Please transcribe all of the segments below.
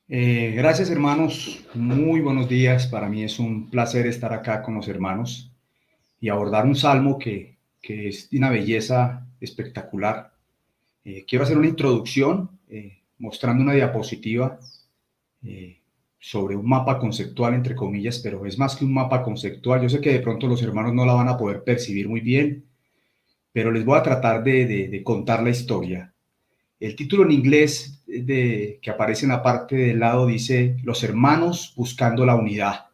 Gracias, hermanos. Muy buenos días. Para mí es un placer estar acá con los hermanos y abordar un salmo que es de una belleza espectacular. Quiero hacer una introducción mostrando una diapositiva eh, sobre un mapa conceptual, entre comillas, pero es más que un mapa conceptual. Yo sé que de pronto los hermanos no la van a poder percibir muy bien, pero les voy a tratar de contar la historia. El título en inglés que aparece en la parte del lado dice Los hermanos buscando la unidad.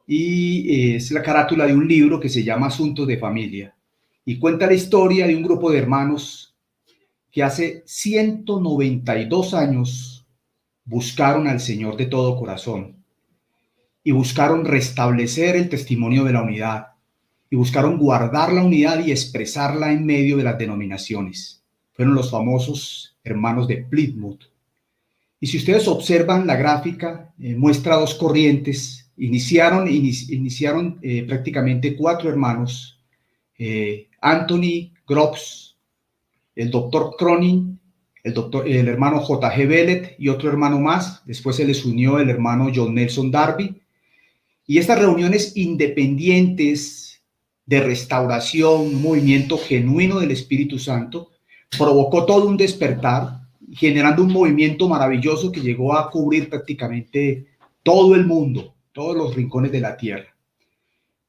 Y es la carátula de un libro que se llama Asuntos de Familia. Y cuenta la historia de un grupo de hermanos que hace 192 años buscaron al Señor de todo corazón y buscaron restablecer el testimonio de la unidad y buscaron guardar la unidad y expresarla en medio de las denominaciones. Fueron los famosos hermanos de Plymouth. Y si ustedes observan la gráfica, muestra dos corrientes. Iniciaron prácticamente cuatro hermanos, Anthony Groves, el doctor Cronin, el hermano J.G. Bellet y otro hermano más. Después se les unió el hermano John Nelson Darby. Y estas reuniones independientes de restauración, un movimiento genuino del Espíritu Santo, provocó todo un despertar, generando un movimiento maravilloso que llegó a cubrir prácticamente todo el mundo, todos los rincones de la tierra.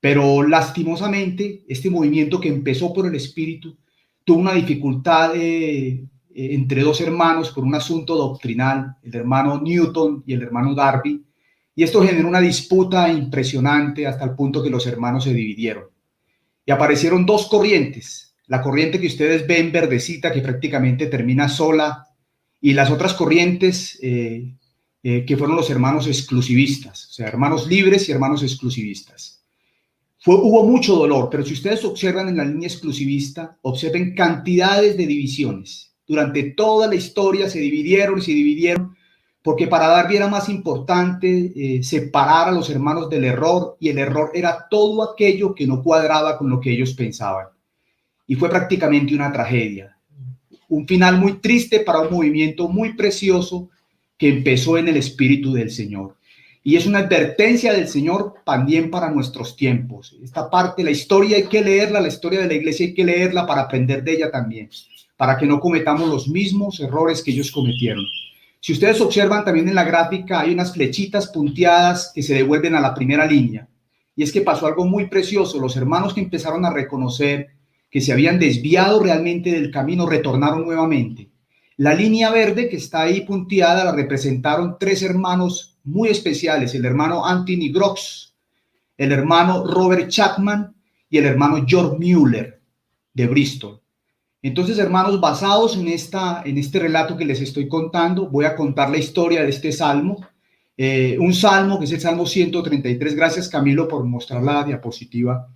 Pero lastimosamente, este movimiento que empezó por el Espíritu tuvo una dificultad entre dos hermanos por un asunto doctrinal, el hermano Newton y el hermano Darby, y esto generó una disputa impresionante hasta el punto que los hermanos se dividieron. Y aparecieron dos corrientes, la corriente que ustedes ven verdecita, que prácticamente termina sola, y las otras corrientes que fueron los hermanos exclusivistas, o sea, hermanos libres y hermanos exclusivistas. Hubo mucho dolor, pero si ustedes observan en la línea exclusivista, observen cantidades de divisiones. Durante toda la historia se dividieron y se dividieron, porque para Darby era más importante separar a los hermanos del error, y el error era todo aquello que no cuadraba con lo que ellos pensaban. Y fue prácticamente una tragedia. Un final muy triste para un movimiento muy precioso que empezó en el Espíritu del Señor. Y es una advertencia del Señor también para nuestros tiempos. Esta parte, la historia hay que leerla, la historia de la iglesia hay que leerla para aprender de ella también, para que no cometamos los mismos errores que ellos cometieron. Si ustedes observan también en la gráfica, hay unas flechitas punteadas que se devuelven a la primera línea. Y es que pasó algo muy precioso. Los hermanos que empezaron a reconocer que se habían desviado realmente del camino retornaron nuevamente. La línea verde que está ahí punteada la representaron tres hermanos muy especiales: el hermano Anthony Groves, el hermano Robert Chapman y el hermano George Mueller de Bristol. Entonces, hermanos, basados en este relato que les estoy contando, voy a contar la historia de este salmo, un salmo que es el Salmo 133. Gracias, Camilo, por mostrar la diapositiva.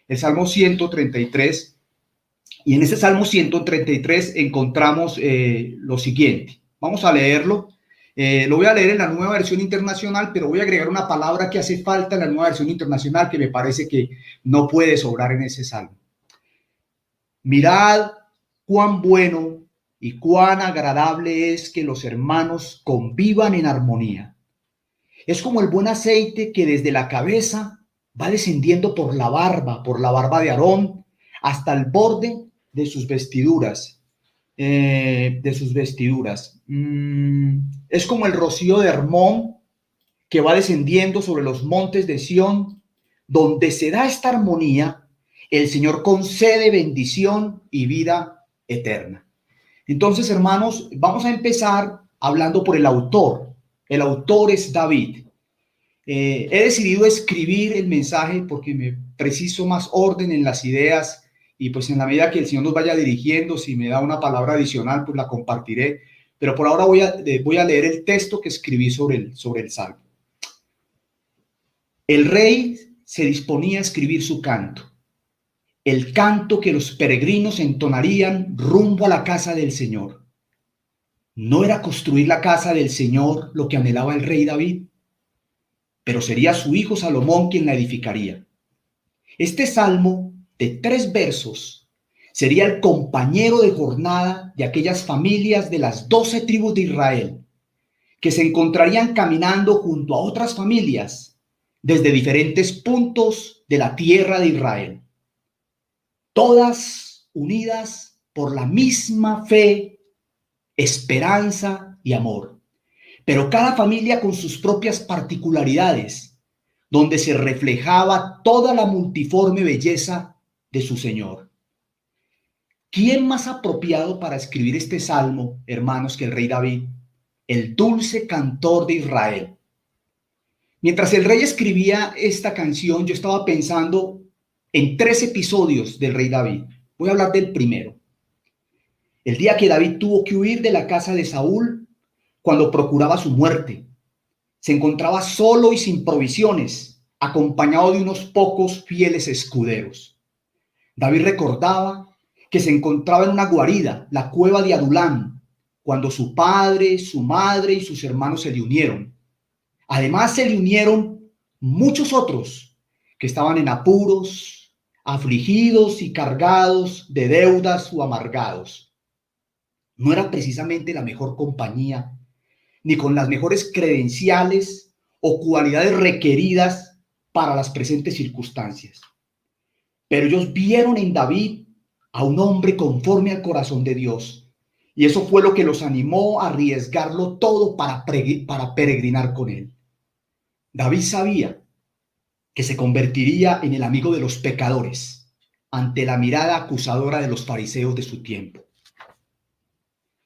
El Salmo 133, y en este Salmo 133 encontramos lo siguiente. Vamos a leerlo. Lo voy a leer en la Nueva Versión Internacional, pero voy a agregar una palabra que hace falta en la Nueva Versión Internacional que me parece que no puede sobrar en ese salmo. Mirad cuán bueno y cuán agradable es que los hermanos convivan en armonía. Es como el buen aceite que desde la cabeza va descendiendo por la barba de Aarón, hasta el borde de sus vestiduras. Es como el rocío de Hermón que va descendiendo sobre los montes de Sión. Donde se da esta armonía, el Señor concede bendición y vida eterna. Entonces, hermanos, vamos a empezar hablando por el autor. El autor es David. He decidido escribir el mensaje porque me preciso más orden en las ideas, y pues en la medida que el Señor nos vaya dirigiendo, si me da una palabra adicional, pues la compartiré. Pero por ahora voy a leer el texto que escribí sobre el Salmo. El rey se disponía a escribir su canto, el canto que los peregrinos entonarían rumbo a la casa del Señor. No era construir la casa del Señor lo que anhelaba el rey David, pero sería su hijo Salomón quien la edificaría. Este salmo de 3 versos sería el compañero de jornada de aquellas familias de las 12 tribus de Israel que se encontrarían caminando junto a otras familias desde diferentes puntos de la tierra de Israel, todas unidas por la misma fe, esperanza y amor, pero cada familia con sus propias particularidades, donde se reflejaba toda la multiforme belleza de su Señor. ¿Quién más apropiado para escribir este salmo, hermanos, que el rey David, el dulce cantor de Israel? Mientras el rey escribía esta canción, yo estaba pensando en 3 episodios del rey David. Voy a hablar del primero. El día que David tuvo que huir de la casa de Saúl cuando procuraba su muerte. Se encontraba solo y sin provisiones, acompañado de unos pocos fieles escuderos. David recordaba que se encontraba en una guarida, la cueva de Adulam, cuando su padre, su madre y sus hermanos se le unieron. Además se le unieron muchos otros que estaban en apuros, afligidos y cargados de deudas o amargados. No era precisamente la mejor compañía, ni con las mejores credenciales o cualidades requeridas para las presentes circunstancias. Pero ellos vieron en David a un hombre conforme al corazón de Dios, y eso fue lo que los animó a arriesgarlo todo para peregrinar con él. David sabía que se convertiría en el amigo de los pecadores ante la mirada acusadora de los fariseos de su tiempo.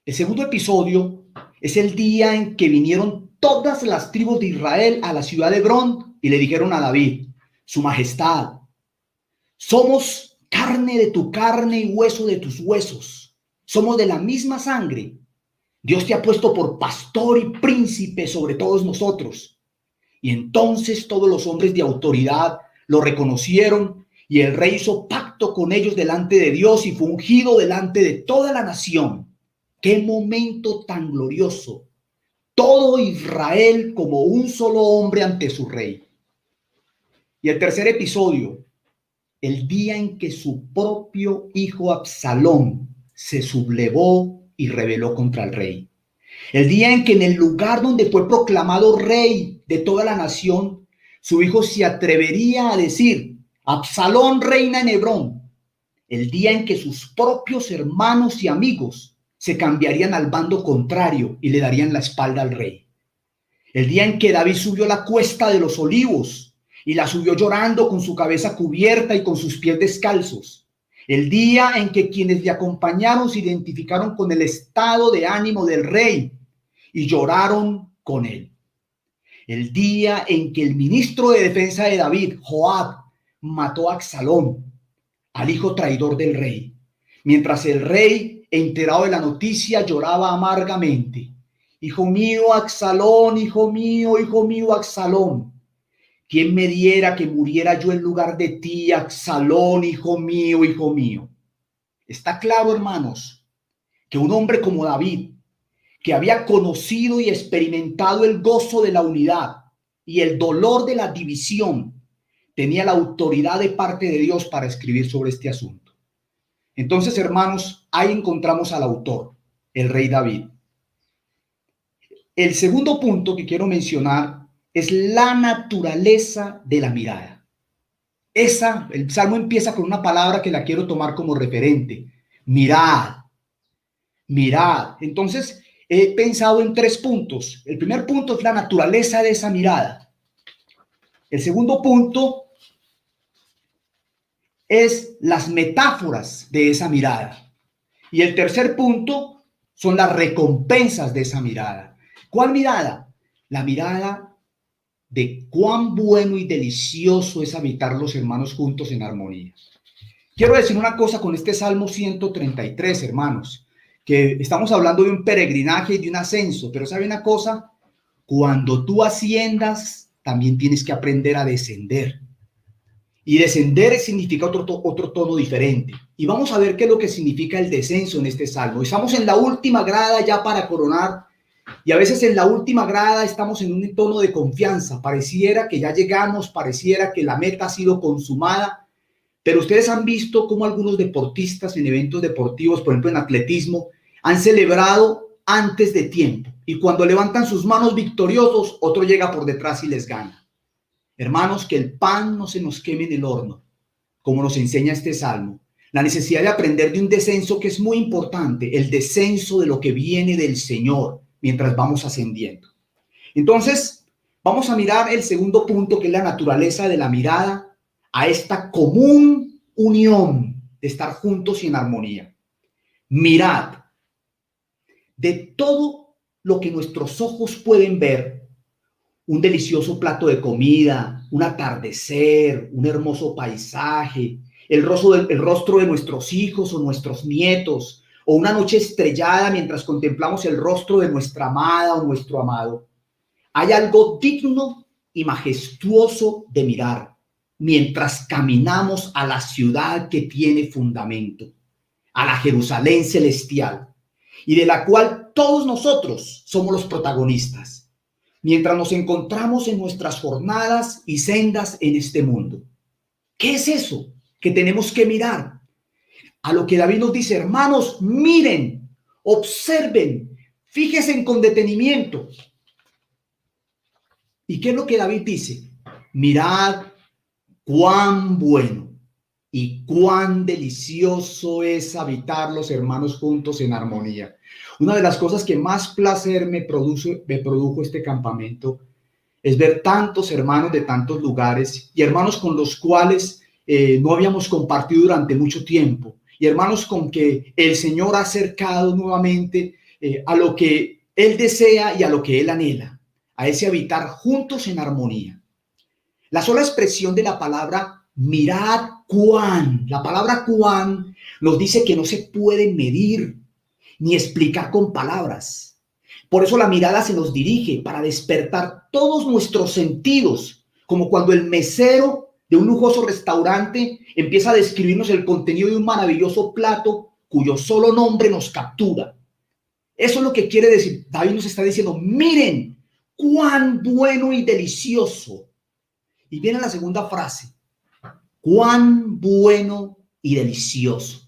El segundo episodio es el día en que vinieron todas las tribus de Israel a la ciudad de Hebrón y le dijeron a David: Su Majestad, somos carne de tu carne y hueso de tus huesos. Somos de la misma sangre. Dios te ha puesto por pastor y príncipe sobre todos nosotros. Y entonces todos los hombres de autoridad lo reconocieron y el rey hizo pacto con ellos delante de Dios y fue ungido delante de toda la nación. ¡Qué momento tan glorioso! Todo Israel como un solo hombre ante su rey. Y el tercer episodio, el día en que su propio hijo Absalón se sublevó y rebeló contra el rey. El día en que en el lugar donde fue proclamado rey de toda la nación, su hijo se atrevería a decir: Absalón reina en Hebrón. El día en que sus propios hermanos y amigos se cambiarían al bando contrario y le darían la espalda al rey. El día en que David subió la cuesta de los olivos y la subió llorando con su cabeza cubierta y con sus pies descalzos. El día en que quienes le acompañaron se identificaron con el estado de ánimo del rey y lloraron con él. El día en que el ministro de defensa de David, Joab, mató a Absalón, al hijo traidor del rey, mientras el rey, enterado de la noticia, lloraba amargamente: Hijo mío, Absalón, hijo mío, Absalón. ¿Quién me diera que muriera yo en lugar de ti, Absalón, hijo mío, hijo mío? Está claro, hermanos, que un hombre como David, que había conocido y experimentado el gozo de la unidad y el dolor de la división, tenía la autoridad de parte de Dios para escribir sobre este asunto. Entonces, hermanos, ahí encontramos al autor, el rey David. El segundo punto que quiero mencionar es la naturaleza de la mirada. El salmo empieza con una palabra que la quiero tomar como referente: mirad, mirad. Entonces he pensado en 3 puntos. El primer punto es la naturaleza de esa mirada. El segundo punto es las metáforas de esa mirada. Y el tercer punto son las recompensas de esa mirada. ¿Cuál mirada? La mirada de cuán bueno y delicioso es habitar los hermanos juntos en armonía. Quiero decir una cosa con este Salmo 133, hermanos, que estamos hablando de un peregrinaje y de un ascenso, pero ¿sabe una cosa? Cuando tú asciendas, también tienes que aprender a descender. Y descender significa otro tono diferente. Y vamos a ver qué es lo que significa el descenso en este Salmo. Estamos en la última grada ya para coronar. Y a veces en la última grada estamos en un tono de confianza. Pareciera que ya llegamos, pareciera que la meta ha sido consumada. Pero ustedes han visto cómo algunos deportistas en eventos deportivos, por ejemplo en atletismo, han celebrado antes de tiempo. y cuando levantan sus manos victoriosos, otro llega por detrás y les gana. Hermanos, que el pan no se nos queme en el horno, como nos enseña este salmo. La necesidad de aprender de un descenso que es muy importante, el descenso de lo que viene del Señor mientras vamos ascendiendo. Entonces, vamos a mirar el segundo punto, que es la naturaleza de la mirada a esta común unión de estar juntos y en armonía. Mirad, de todo lo que nuestros ojos pueden ver, un delicioso plato de comida, un atardecer, un hermoso paisaje, el rostro de nuestros hijos o nuestros nietos, o una noche estrellada mientras contemplamos el rostro de nuestra amada o nuestro amado. Hay algo digno y majestuoso de mirar mientras caminamos a la ciudad que tiene fundamento, a la Jerusalén celestial, y de la cual todos nosotros somos los protagonistas, mientras nos encontramos en nuestras jornadas y sendas en este mundo. ¿Qué es eso que tenemos que mirar? A lo que David nos dice: hermanos, miren, observen, fíjense con detenimiento. ¿Y qué es lo que David dice? Mirad cuán bueno y cuán delicioso es habitar los hermanos juntos en armonía. Una de las cosas que más placer me produjo este campamento es ver tantos hermanos de tantos lugares y hermanos con los cuales no habíamos compartido durante mucho tiempo, y hermanos con que el Señor ha acercado nuevamente a lo que Él desea y a lo que Él anhela, a ese habitar juntos en armonía. La sola expresión de la palabra mirad cuán, la palabra cuán nos dice que no se puede medir ni explicar con palabras. Por eso la mirada se nos dirige para despertar todos nuestros sentidos, como cuando el mesero de un lujoso restaurante empieza a describirnos el contenido de un maravilloso plato cuyo solo nombre nos captura. Eso es lo que quiere decir. David nos está diciendo: miren cuán bueno y delicioso. Y viene la segunda frase: cuán bueno y delicioso.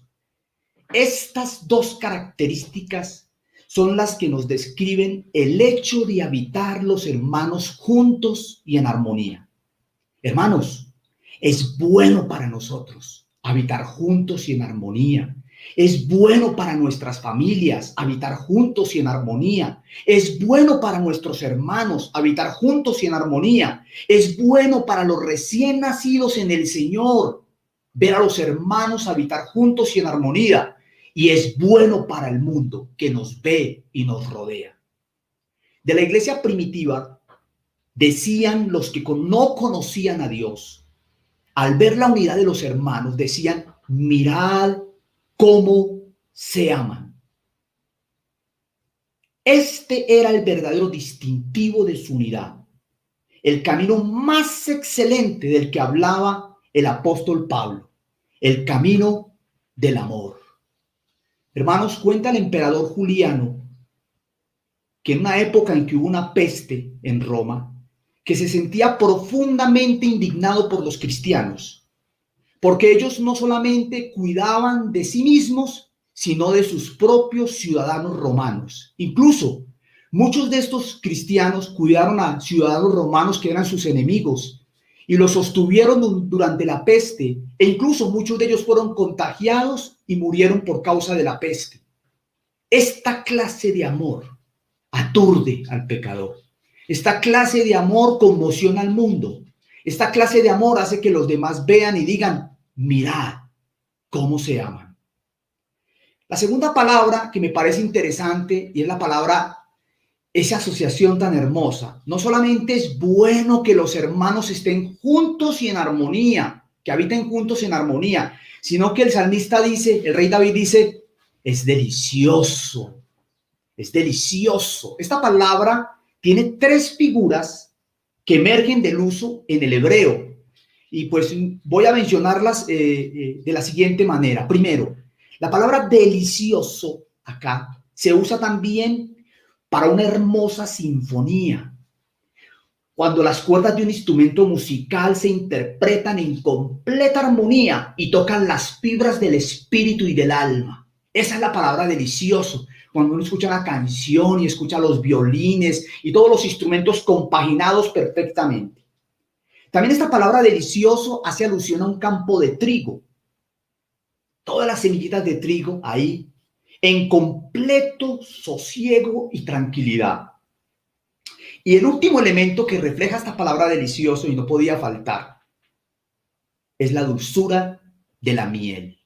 Estas dos características son las que nos describen el hecho de habitar los hermanos juntos y en armonía. Hermanos, es bueno para nosotros habitar juntos y en armonía. Es bueno para nuestras familias habitar juntos y en armonía. Es bueno para nuestros hermanos habitar juntos y en armonía. Es bueno para los recién nacidos en el Señor ver a los hermanos habitar juntos y en armonía. Y es bueno para el mundo que nos ve y nos rodea. De la iglesia primitiva decían los que no conocían a Dios, al ver la unidad de los hermanos, decían: mirad cómo se aman. Este era el verdadero distintivo de su unidad, el camino más excelente del que hablaba el apóstol Pablo, el camino del amor. Hermanos, cuenta el emperador Juliano que en una época en que hubo una peste en Roma, que se sentía profundamente indignado por los cristianos, porque ellos no solamente cuidaban de sí mismos, sino de sus propios ciudadanos romanos. Incluso muchos de estos cristianos cuidaron a ciudadanos romanos que eran sus enemigos y los sostuvieron durante la peste, e incluso muchos de ellos fueron contagiados y murieron por causa de la peste. Esta clase de amor aturde al pecador. Esta clase de amor conmociona al mundo. Esta clase de amor hace que los demás vean y digan: mirad cómo se aman. La segunda palabra que me parece interesante, y es la palabra, esa asociación tan hermosa. No solamente es bueno que los hermanos estén juntos y en armonía, que habiten juntos en armonía, sino que el salmista dice, el rey David dice: es delicioso, es delicioso. Esta palabra tiene tres figuras que emergen del uso en el hebreo, y pues voy a mencionarlas de la siguiente manera. Primero, la palabra delicioso acá se usa también para una hermosa sinfonía. Cuando las cuerdas de un instrumento musical se interpretan en completa armonía y tocan las fibras del espíritu y del alma. Esa es la palabra delicioso. Cuando uno escucha la canción y escucha los violines y todos los instrumentos compaginados perfectamente. También esta palabra delicioso hace alusión a un campo de trigo. Todas las semillitas de trigo ahí en completo sosiego y tranquilidad. Y el último elemento que refleja esta palabra delicioso y no podía faltar es la dulzura de la miel.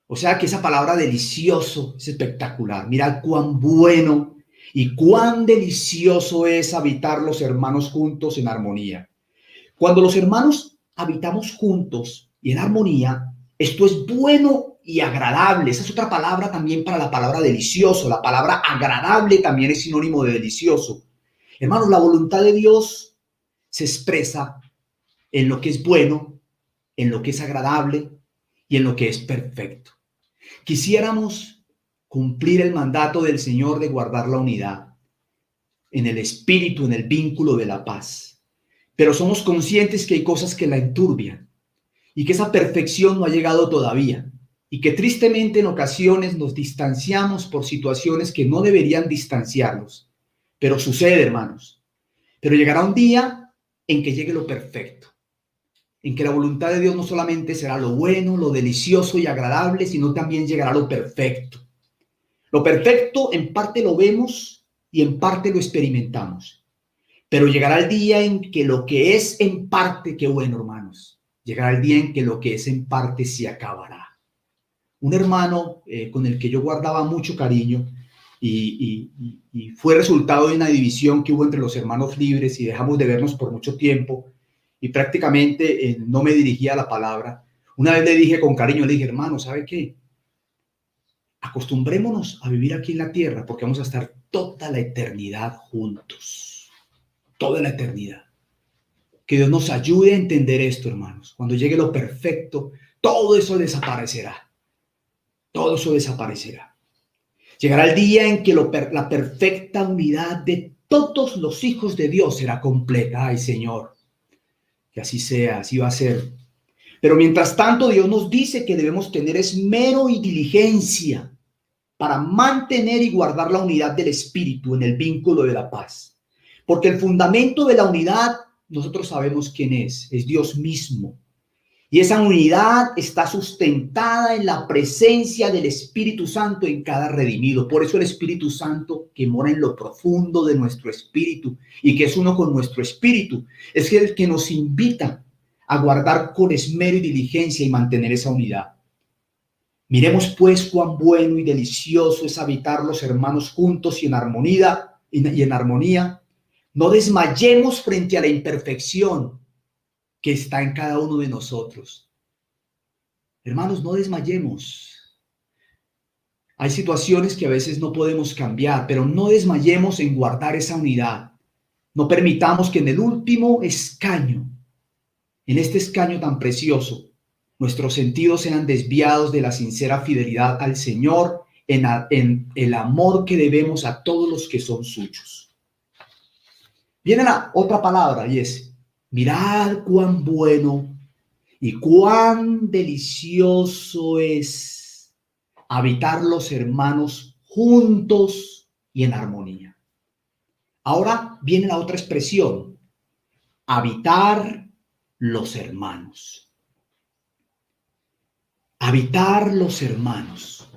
O sea que esa palabra delicioso es espectacular. Mira cuán bueno y cuán delicioso es habitar los hermanos juntos en armonía. Cuando los hermanos habitamos juntos y en armonía, esto es bueno y agradable. Esa es otra palabra también para la palabra delicioso. La palabra agradable también es sinónimo de delicioso. Hermanos, la voluntad de Dios se expresa en lo que es bueno, en lo que es agradable y en lo que es perfecto. Quisiéramos cumplir el mandato del Señor de guardar la unidad en el espíritu, en el vínculo de la paz. Pero somos conscientes que hay cosas que la enturbian y que esa perfección no ha llegado todavía y que tristemente en ocasiones nos distanciamos por situaciones que no deberían distanciarnos. Pero sucede, hermanos. Pero llegará un día en que llegue lo perfecto, en que la voluntad de Dios no solamente será lo bueno, lo delicioso y agradable, sino también llegará lo perfecto. Lo perfecto en parte lo vemos y en parte lo experimentamos. Pero llegará el día en que lo que es en parte, qué bueno, hermanos, llegará el día en que lo que es en parte se acabará. Un hermano con el que yo guardaba mucho cariño y fue resultado de una división que hubo entre los hermanos libres y dejamos de vernos por mucho tiempo y prácticamente no me dirigía la palabra. Una vez le dije con cariño, le dije, hermano, ¿sabe qué? Acostumbrémonos a vivir aquí en la tierra porque vamos a estar toda la eternidad juntos. Toda la eternidad. Que Dios nos ayude a entender esto, hermanos. Cuando llegue lo perfecto, todo eso desaparecerá. Todo eso desaparecerá. Llegará el día en que la perfecta unidad de todos los hijos de Dios será completa. Ay, Señor, que así sea, así va a ser. Pero mientras tanto, Dios nos dice que debemos tener esmero y diligencia para mantener y guardar la unidad del espíritu en el vínculo de la paz. Porque el fundamento de la unidad, nosotros sabemos quién es Dios mismo. Y esa unidad está sustentada en la presencia del Espíritu Santo en cada redimido. Por eso el Espíritu Santo, que mora en lo profundo de nuestro espíritu y que es uno con nuestro espíritu, es el que nos invita a guardar con esmero y diligencia y mantener esa unidad. Miremos pues cuán bueno y delicioso es habitar los hermanos juntos y en armonía. No desmayemos frente a la imperfección que está en cada uno de nosotros. Hermanos, no desmayemos. Hay situaciones que a veces no podemos cambiar, pero no desmayemos en guardar esa unidad. No permitamos que en el último escaño, en este escaño tan precioso, nuestros sentidos sean desviados de la sincera fidelidad al Señor en el amor que debemos a todos los que son suyos. Viene la otra palabra y es, mirad cuán bueno y cuán delicioso es habitar los hermanos juntos y en armonía. Ahora viene la otra expresión, habitar los hermanos. Habitar los hermanos.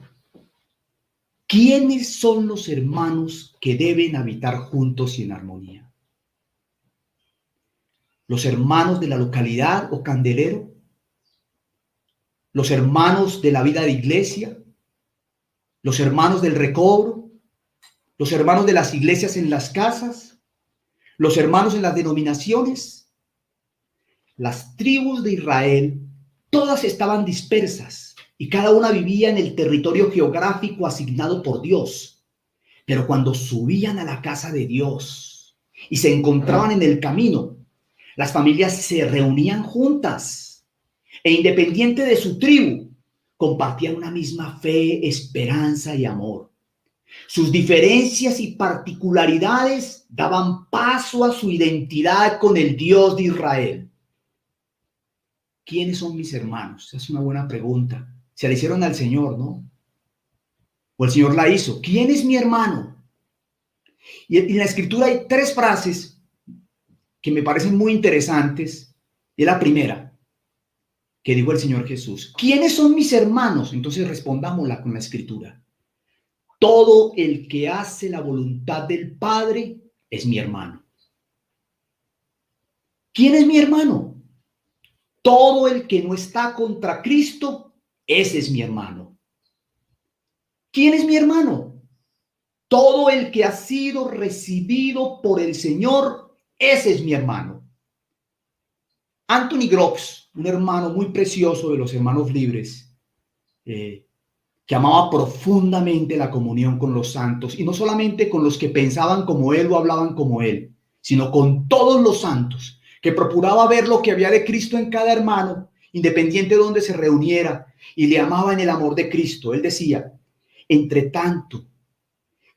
¿Quiénes son los hermanos que deben habitar juntos y en armonía? ¿Los hermanos de la localidad o candelero? ¿Los hermanos de la vida de iglesia? ¿Los hermanos del recobro? ¿Los hermanos de las iglesias en las casas? ¿Los hermanos en las denominaciones? Las tribus de Israel, todas estaban dispersas y cada una vivía en el territorio geográfico asignado por Dios. Pero cuando subían a la casa de Dios y se encontraban en el camino, las familias se reunían juntas e independiente de su tribu, compartían una misma fe, esperanza y amor. Sus diferencias y particularidades daban paso a su identidad con el Dios de Israel. ¿Quiénes son mis hermanos? Esa es una buena pregunta. Se la hicieron al Señor, ¿no? O el Señor la hizo. ¿Quién es mi hermano? Y en la Escritura hay 3 frases que me parecen muy interesantes. Y la primera que dijo el Señor Jesús: ¿quiénes son mis hermanos? Entonces respondámosla con la Escritura. Todo el que hace la voluntad del Padre es mi hermano. ¿Quién es mi hermano? Todo el que no está contra Cristo, ese es mi hermano. ¿Quién es mi hermano? Todo el que ha sido recibido por el Señor, ese es mi hermano. Anthony Groves, un hermano muy precioso de los hermanos libres, que amaba profundamente la comunión con los santos, y no solamente con los que pensaban como él o hablaban como él, sino con todos los santos, que procuraba ver lo que había de Cristo en cada hermano, independiente de donde se reuniera, y le amaba en el amor de Cristo. Él decía: entre tanto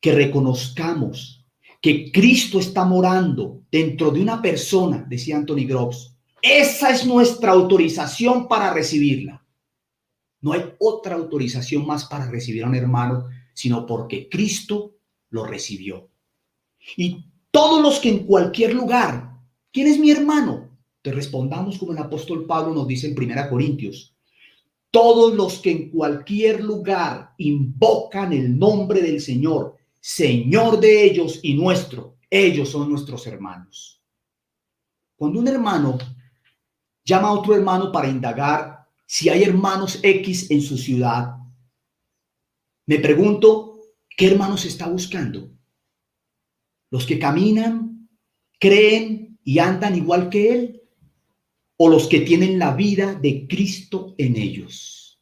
que reconozcamos que Cristo está morando dentro de una persona, decía Anthony Groves, esa es nuestra autorización para recibirla. No hay otra autorización más para recibir a un hermano, sino porque Cristo lo recibió. Y todos los que en cualquier lugar, ¿quién es mi hermano? Te respondamos como el apóstol Pablo nos dice en 1 Corintios. Todos los que en cualquier lugar invocan el nombre del Señor, Señor de ellos y nuestro, ellos son nuestros hermanos. Cuando un hermano llama a otro hermano para indagar si hay hermanos X en su ciudad, me pregunto, ¿qué hermanos está buscando? ¿Los que caminan, creen y andan igual que él? ¿O los que tienen la vida de Cristo en ellos?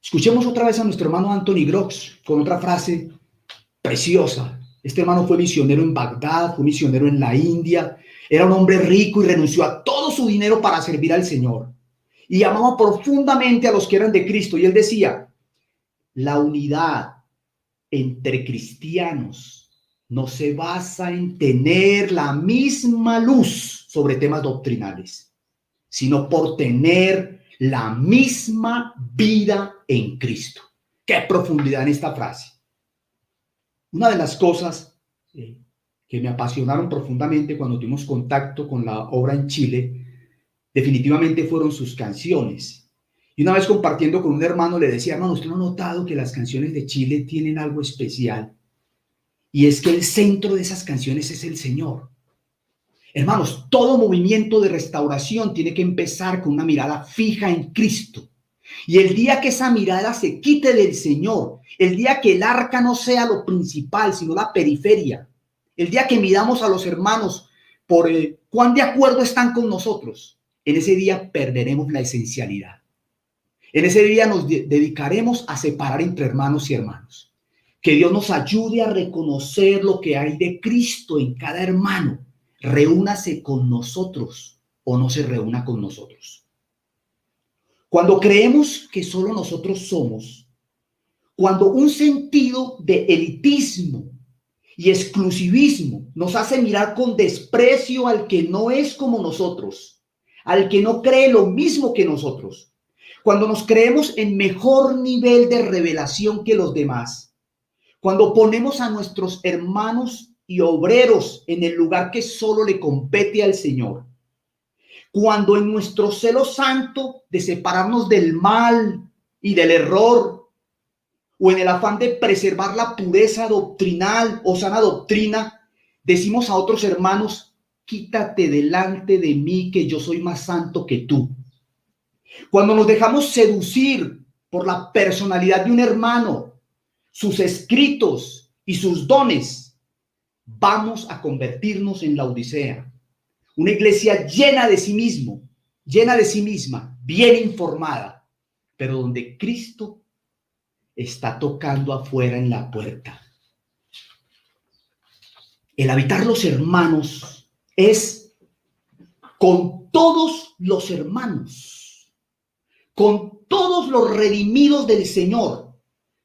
Escuchemos otra vez a nuestro hermano Anthony Groves con otra frase preciosa. Este hermano fue misionero en Bagdad, fue misionero en la India, era un hombre rico y renunció a todo su dinero para servir al Señor. Y amaba profundamente a los que eran de Cristo. Y él decía: la unidad entre cristianos no se basa en tener la misma luz sobre temas doctrinales, sino por tener la misma vida en Cristo. ¡Qué profundidad en esta frase! Una de las cosas que me apasionaron profundamente cuando tuvimos contacto con la obra en Chile, definitivamente fueron sus canciones. Y una vez compartiendo con un hermano le decía: hermano, ¿usted no ha notado que las canciones de Chile tienen algo especial? Y es que el centro de esas canciones es el Señor. Hermanos, todo movimiento de restauración tiene que empezar con una mirada fija en Cristo. Y el día que esa mirada se quite del Señor, el día que el arca no sea lo principal, sino la periferia, el día que midamos a los hermanos por cuán de acuerdo están con nosotros, en ese día perderemos la esencialidad. En ese día nos dedicaremos a separar entre hermanos y hermanos. Que Dios nos ayude a reconocer lo que hay de Cristo en cada hermano. Reúnase con nosotros o no se reúna con nosotros. Cuando creemos que solo nosotros somos, cuando un sentido de elitismo y exclusivismo nos hace mirar con desprecio al que no es como nosotros, al que no cree lo mismo que nosotros, cuando nos creemos en mejor nivel de revelación que los demás, cuando ponemos a nuestros hermanos y obreros en el lugar que solo le compete al Señor, cuando en nuestro celo santo de separarnos del mal y del error, o en el afán de preservar la pureza doctrinal o sana doctrina, decimos a otros hermanos: quítate delante de mí, que yo soy más santo que tú. Cuando nos dejamos seducir por la personalidad de un hermano, sus escritos y sus dones, vamos a convertirnos en la Odisea. Una iglesia llena de sí mismo, llena de sí misma, bien informada, pero donde Cristo está tocando afuera en la puerta. El habitar los hermanos es con todos los hermanos, con todos los redimidos del Señor,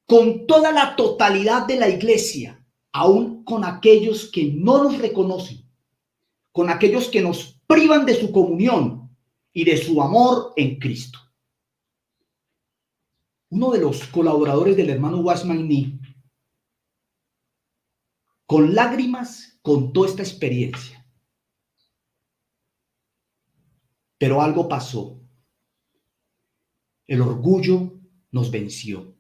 con toda la totalidad de la iglesia, aún con aquellos que no nos reconocen, con aquellos que nos privan de su comunión y de su amor en Cristo. uno de los colaboradores del hermano Watchman Nee, con lágrimas, contó esta experiencia. Pero algo pasó. El orgullo nos venció.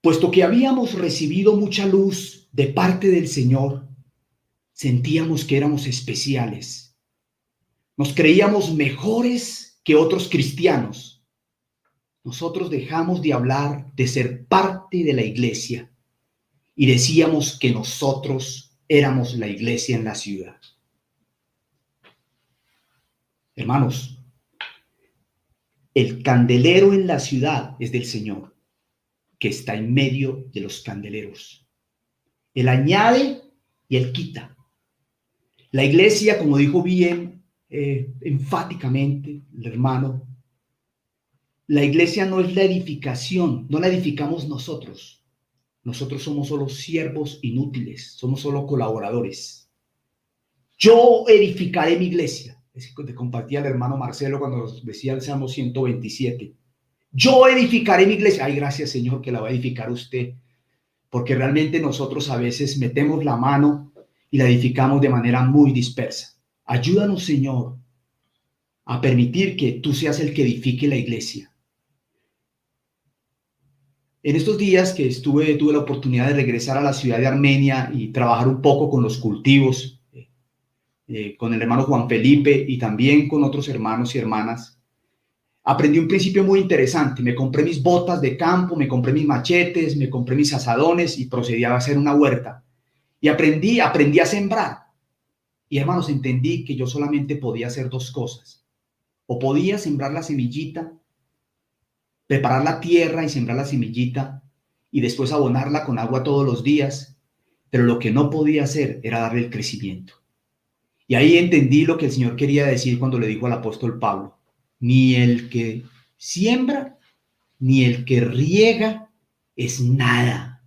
Puesto que habíamos recibido mucha luz de parte del Señor, sentíamos que éramos especiales. Nos creíamos mejores que otros cristianos. Nosotros dejamos de hablar de ser parte de la iglesia y decíamos que nosotros éramos la iglesia en la ciudad. Hermanos, el candelero en la ciudad es del Señor, que está en medio de los candeleros. Él añade y Él quita. La iglesia, como dijo bien enfáticamente el hermano, la iglesia no es la edificación, no la edificamos nosotros. Nosotros somos solo siervos inútiles, somos solo colaboradores. Yo edificaré mi iglesia. Es que te compartía el hermano Marcelo cuando decía el Salmo 127. Yo edificaré mi iglesia. Ay, gracias, Señor, que la va a edificar usted. Porque realmente nosotros a veces metemos la mano y la edificamos de manera muy dispersa. Ayúdanos, Señor, a permitir que tú seas el que edifique la iglesia. En estos días que tuve la oportunidad de regresar a la ciudad de Armenia y trabajar un poco con los cultivos, con el hermano Juan Felipe y también con otros hermanos y hermanas, aprendí un principio muy interesante. Me compré mis botas de campo, me compré mis machetes, me compré mis azadones y procedí a hacer una huerta. Y aprendí a sembrar. Y hermanos, entendí que yo solamente podía hacer dos cosas. O podía sembrar la semillita, preparar la tierra y sembrar la semillita y después abonarla con agua todos los días, pero lo que no podía hacer era darle el crecimiento. Y ahí entendí lo que el Señor quería decir cuando le dijo al apóstol Pablo: ni el que siembra, ni el que riega es nada.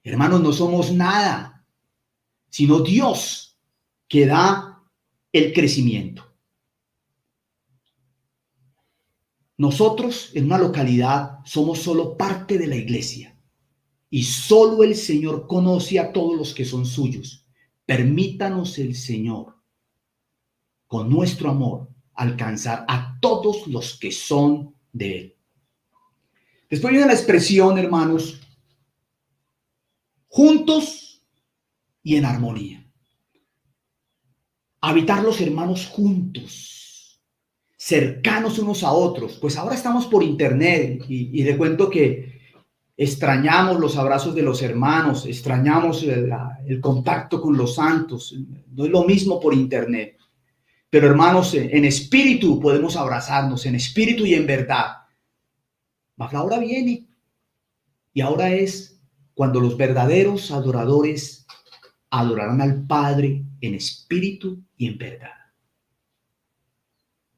Hermanos, no somos nada, sino Dios que da el crecimiento. Nosotros en una localidad somos solo parte de la iglesia y solo el Señor conoce a todos los que son suyos. Permítanos el Señor, con nuestro amor, alcanzar a todos los que son de Él. Después viene la expresión, hermanos, juntos y en armonía. Habitar los hermanos juntos, cercanos unos a otros. Pues ahora estamos por internet y le cuento que extrañamos los abrazos de los hermanos, extrañamos el contacto con los santos. No es lo mismo por internet. Pero hermanos, en espíritu podemos abrazarnos, en espíritu y en verdad. Mas la hora viene y ahora es cuando los verdaderos adoradores adorarán al Padre en espíritu y en verdad.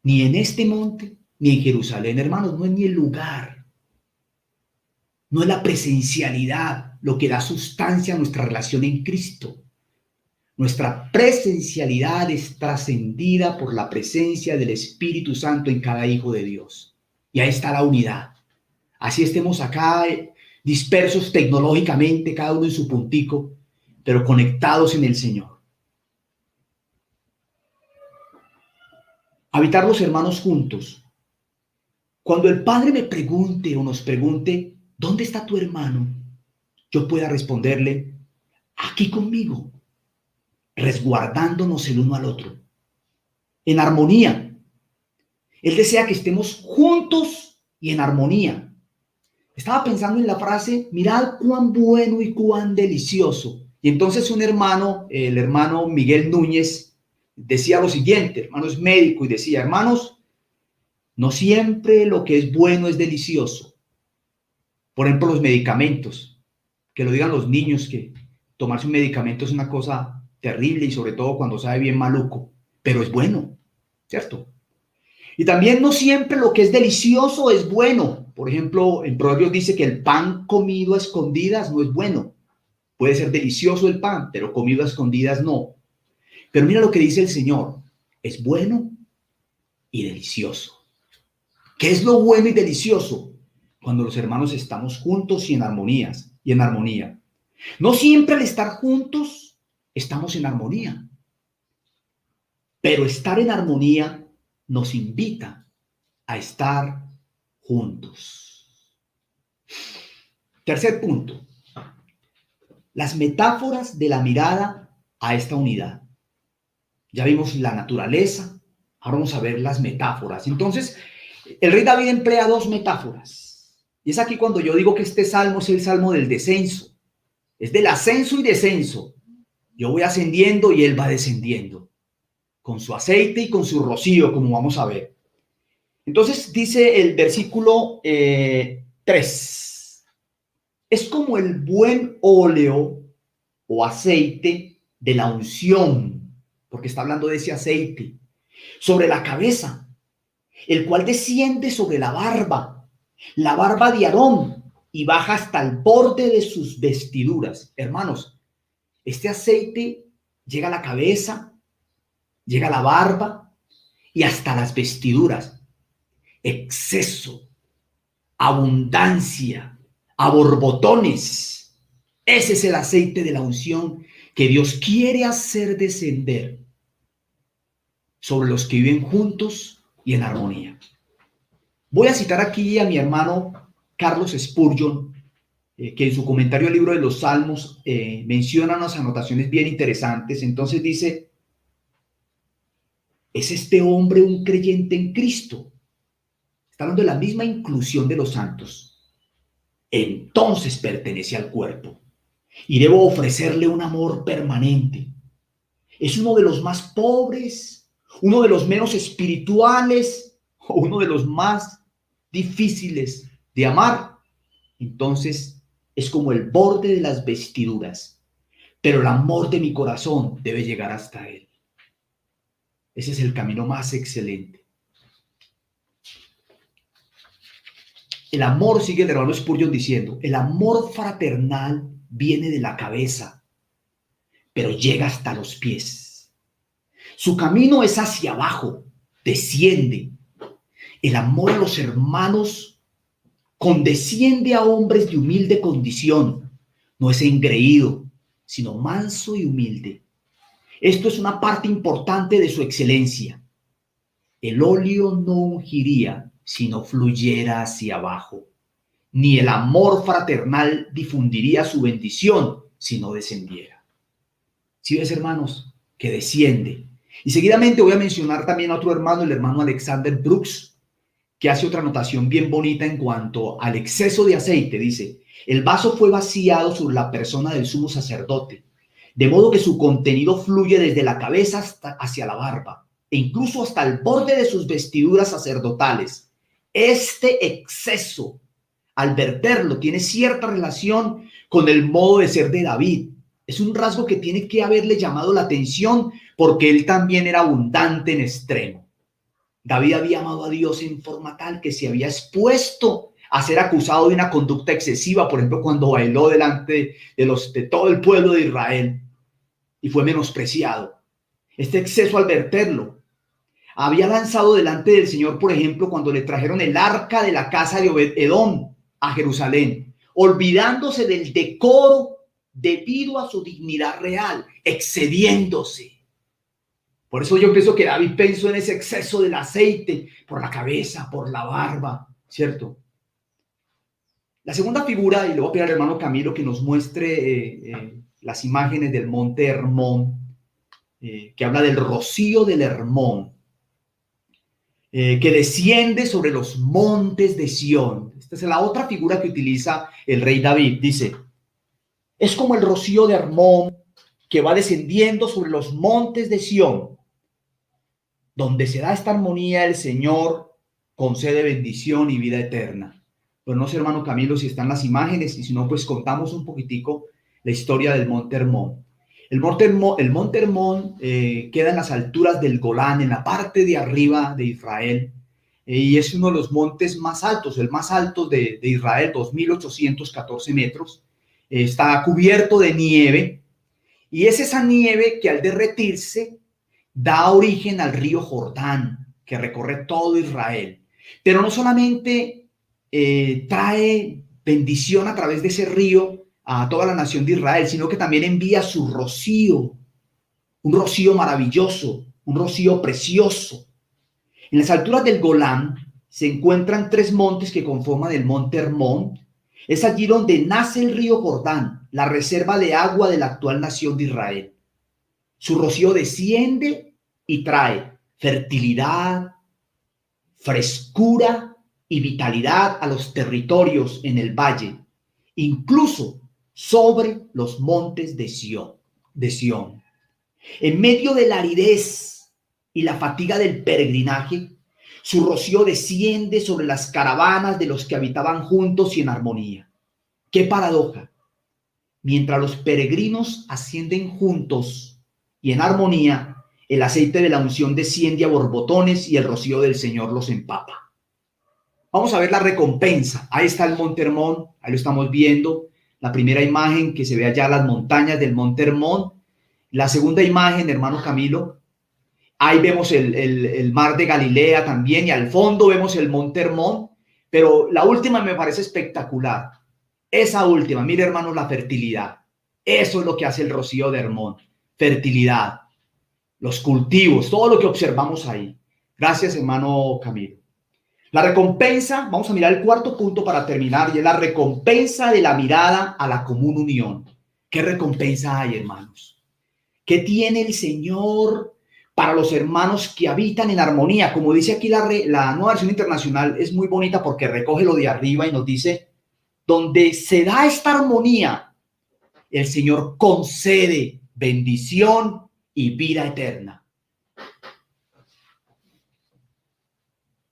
Ni en este monte, ni en Jerusalén, hermanos, no es ni el lugar. No es la presencialidad lo que da sustancia a nuestra relación en Cristo. Nuestra presencialidad es trascendida por la presencia del Espíritu Santo en cada hijo de Dios. Y ahí está la unidad. Así estemos acá dispersos tecnológicamente, cada uno en su puntico, pero conectados en el Señor. Habitar los hermanos juntos. Cuando el Padre me pregunte o nos pregunte, ¿dónde está tu hermano?, yo pueda responderle, aquí conmigo, resguardándonos el uno al otro, en armonía. Él desea que estemos juntos y en armonía. Estaba pensando en la frase, mirad cuán bueno y cuán delicioso. Y entonces un hermano, el hermano Miguel Núñez, decía lo siguiente, hermano es médico, y decía, hermanos, no siempre lo que es bueno es delicioso. Por ejemplo, los medicamentos, que lo digan los niños, que tomarse un medicamento es una cosa terrible y sobre todo cuando sabe bien maluco, pero es bueno, ¿cierto? Y también no siempre lo que es delicioso es bueno. Por ejemplo, en Proverbios dice que el pan comido a escondidas no es bueno. Puede ser delicioso el pan, pero comido a escondidas no. Pero mira lo que dice el Señor, es bueno y delicioso. ¿Qué es lo bueno y delicioso? cuando los hermanos estamos juntos y en armonía. No siempre al estar juntos estamos en armonía, pero estar en armonía nos invita a estar juntos. Tercer punto, las metáforas de la mirada a esta unidad. Ya vimos la naturaleza, ahora vamos a ver las metáforas. Entonces, el rey David emplea dos metáforas. Y es aquí cuando yo digo que este salmo es el salmo del descenso. Es del ascenso y descenso. Yo voy ascendiendo y él va descendiendo, con su aceite y con su rocío, como vamos a ver. Entonces dice el versículo 3. Es como el buen óleo o aceite de la unción, porque está hablando de ese aceite, sobre la cabeza, el cual desciende sobre la barba de Aarón, y baja hasta el borde de sus vestiduras. Hermanos, este aceite llega a la cabeza, llega a la barba y hasta las vestiduras. Exceso, abundancia, a borbotones. Ese es el aceite de la unción que Dios quiere hacer descender sobre los que viven juntos y en armonía. Voy a citar aquí a mi hermano Carlos Spurgeon, que en su comentario al libro de los Salmos menciona unas anotaciones bien interesantes. Entonces dice: ¿es este hombre un creyente en Cristo? Está hablando de la misma inclusión de los santos. Entonces pertenece al cuerpo y debo ofrecerle un amor permanente. Es uno de los más pobres, uno de los menos espirituales o uno de los más difíciles de amar. Entonces es como el borde de las vestiduras, pero el amor de mi corazón debe llegar hasta él. Ese es el camino más excelente. El amor, sigue el hermano Spurgeon diciendo, el amor fraternal viene de la cabeza, pero llega hasta los pies. Su camino es hacia abajo, desciende. El amor a los hermanos condesciende a hombres de humilde condición. No es engreído, sino manso y humilde. Esto es una parte importante de su excelencia. El óleo no ungiría si no fluyera hacia abajo, ni el amor fraternal difundiría su bendición si no descendiera. ¿Sí ves, hermanos? Que desciende. Y seguidamente voy a mencionar también a otro hermano, el hermano Alexander Brooks, que hace otra anotación bien bonita en cuanto al exceso de aceite. Dice: el vaso fue vaciado sobre la persona del sumo sacerdote, de modo que su contenido fluye desde la cabeza hacia la barba, e incluso hasta el borde de sus vestiduras sacerdotales. Este exceso, al verterlo, tiene cierta relación con el modo de ser de David. Es un rasgo que tiene que haberle llamado la atención, porque él también era abundante en extremo. David había amado a Dios en forma tal que se había expuesto a ser acusado de una conducta excesiva, por ejemplo, cuando bailó delante de todo el pueblo de Israel y fue menospreciado. Este exceso, al verterlo, había lanzado delante del Señor, por ejemplo, cuando le trajeron el arca de la casa de Obed-Edom a Jerusalén, olvidándose del decoro debido a su dignidad real, excediéndose. Por eso yo pienso que David pensó en ese exceso del aceite por la cabeza, por la barba, ¿cierto? La segunda figura, y le voy a pedir al hermano Camilo que nos muestre las imágenes del monte Hermón, que habla del rocío del Hermón, que desciende sobre los montes de Sión. Esta es la otra figura que utiliza el rey David. Dice: es como el rocío de Hermón que va descendiendo sobre los montes de Sión. Donde se da esta armonía, el Señor concede bendición y vida eterna. Pero no sé, hermano Camilo, si están las imágenes, y si no, pues contamos un poquitico la historia del monte Hermón. El monte Hermón queda en las alturas del Golán, en la parte de arriba de Israel, y es uno de los montes más altos, el más alto de Israel, 2.814 metros. Está cubierto de nieve, y es esa nieve que al derretirse da origen al río Jordán, que recorre todo Israel. Pero no solamente trae bendición a través de ese río a toda la nación de Israel, sino que también envía su rocío, un rocío maravilloso, un rocío precioso. En las alturas del Golán se encuentran 3 montes que conforman el monte Hermón. Es allí donde nace el río Jordán, la reserva de agua de la actual nación de Israel. Su rocío desciende y trae fertilidad, frescura y vitalidad a los territorios en el valle, incluso sobre los montes de Sión. En medio de la aridez y la fatiga del peregrinaje, su rocío desciende sobre las caravanas de los que habitaban juntos y en armonía. ¡Qué paradoja! Mientras los peregrinos ascienden juntos y en armonía, el aceite de la unción desciende a borbotones y el rocío del Señor los empapa. Vamos a ver la recompensa. Ahí está el Monte Hermón, ahí lo estamos viendo. La primera imagen que se ve allá, las montañas del Monte Hermón. La segunda imagen, hermano Camilo, ahí vemos el mar de Galilea también y al fondo vemos el Monte Hermón. Pero la última me parece espectacular. Esa última, mire hermanos, la fertilidad. Eso es lo que hace el rocío de Hermón. Fertilidad, los cultivos, todo lo que observamos ahí. Gracias, hermano Camilo. La recompensa, vamos a mirar el cuarto punto para terminar, y es la recompensa de la mirada a la común unión. ¿Qué recompensa hay, hermanos? ¿Qué tiene el Señor para los hermanos que habitan en armonía? Como dice aquí la Nueva Versión Internacional, es muy bonita porque recoge lo de arriba y nos dice, donde se da esta armonía, el Señor concede bendición y vida eterna.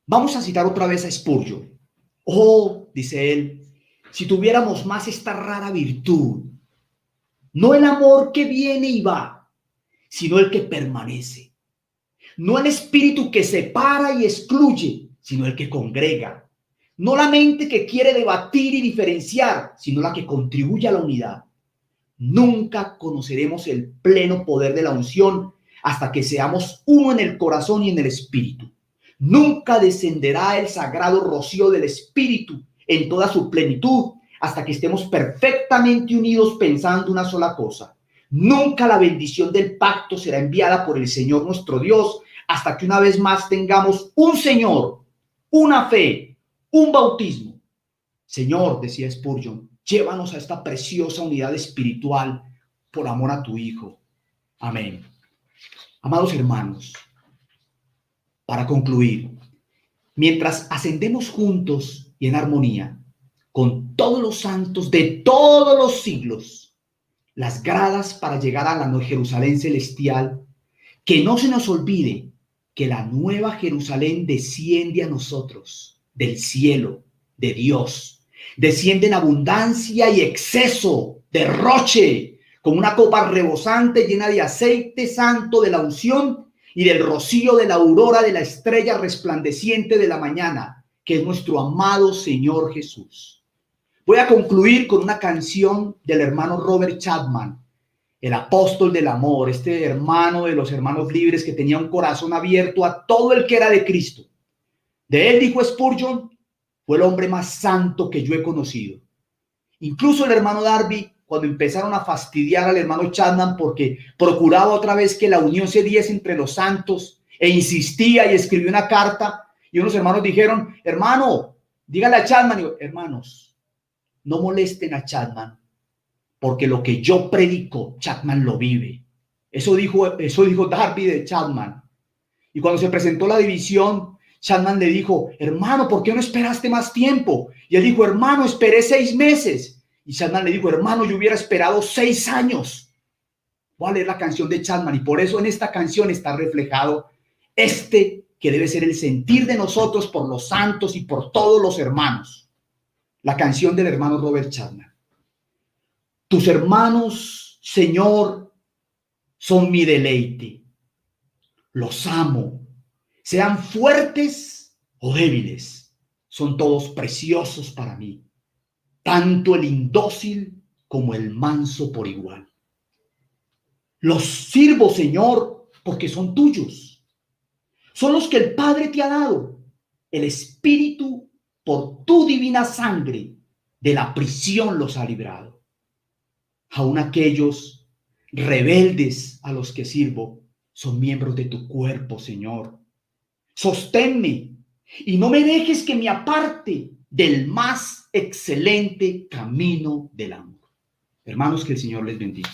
Vamos a citar otra vez a Spurgeon. Oh, dice él, si tuviéramos más esta rara virtud, no el amor que viene y va, sino el que permanece. No el espíritu que separa y excluye, sino el que congrega. No la mente que quiere debatir y diferenciar, sino la que contribuye a la unidad. Nunca conoceremos el pleno poder de la unción hasta que seamos uno en el corazón y en el espíritu. Nunca descenderá el sagrado rocío del espíritu en toda su plenitud hasta que estemos perfectamente unidos pensando una sola cosa. Nunca la bendición del pacto será enviada por el Señor nuestro Dios hasta que una vez más tengamos un Señor, una fe, un bautismo. Señor, decía Spurgeon, llévanos a esta preciosa unidad espiritual por amor a tu Hijo. Amén. Amados hermanos, para concluir, mientras ascendemos juntos y en armonía con todos los santos de todos los siglos, las gradas para llegar a la Jerusalén celestial, que no se nos olvide que la nueva Jerusalén desciende a nosotros del cielo de Dios. Desciende en abundancia y exceso, derroche, como una copa rebosante llena de aceite santo de la unción y del rocío de la aurora de la estrella resplandeciente de la mañana, que es nuestro amado Señor Jesús. Voy a concluir con una canción del hermano Robert Chapman, el apóstol del amor, este hermano de los hermanos libres que tenía un corazón abierto a todo el que era de Cristo. De él, dijo Spurgeon, fue el hombre más santo que yo he conocido. Incluso el hermano Darby, cuando empezaron a fastidiar al hermano Chapman porque procuraba otra vez que la unión se diese entre los santos e insistía y escribió una carta, y unos hermanos dijeron, hermano, dígale a Chapman, y, hermanos, no molesten a Chapman, porque lo que yo predico, Chapman lo vive. Eso dijo Darby de Chapman. Y cuando se presentó la división, Chapman le dijo, hermano, ¿por qué no esperaste más tiempo? Y él dijo, hermano, esperé 6 meses. Y Chapman le dijo, hermano, yo hubiera esperado 6 años. Voy a leer la canción de Chapman, y por eso en esta canción está reflejado que debe ser el sentir de nosotros por los santos y por todos los hermanos. La canción del hermano Robert Chapman. Tus hermanos, Señor, son mi deleite. Los amo. Sean fuertes o débiles, son todos preciosos para mí. Tanto el indócil como el manso por igual. Los sirvo, Señor, porque son tuyos. Son los que el Padre te ha dado. El Espíritu por tu divina sangre, de la prisión los ha librado. Aún aquellos rebeldes a los que sirvo son miembros de tu cuerpo, Señor. Sosténme y no me dejes que me aparte del más excelente camino del amor. Hermanos, que el Señor les bendiga.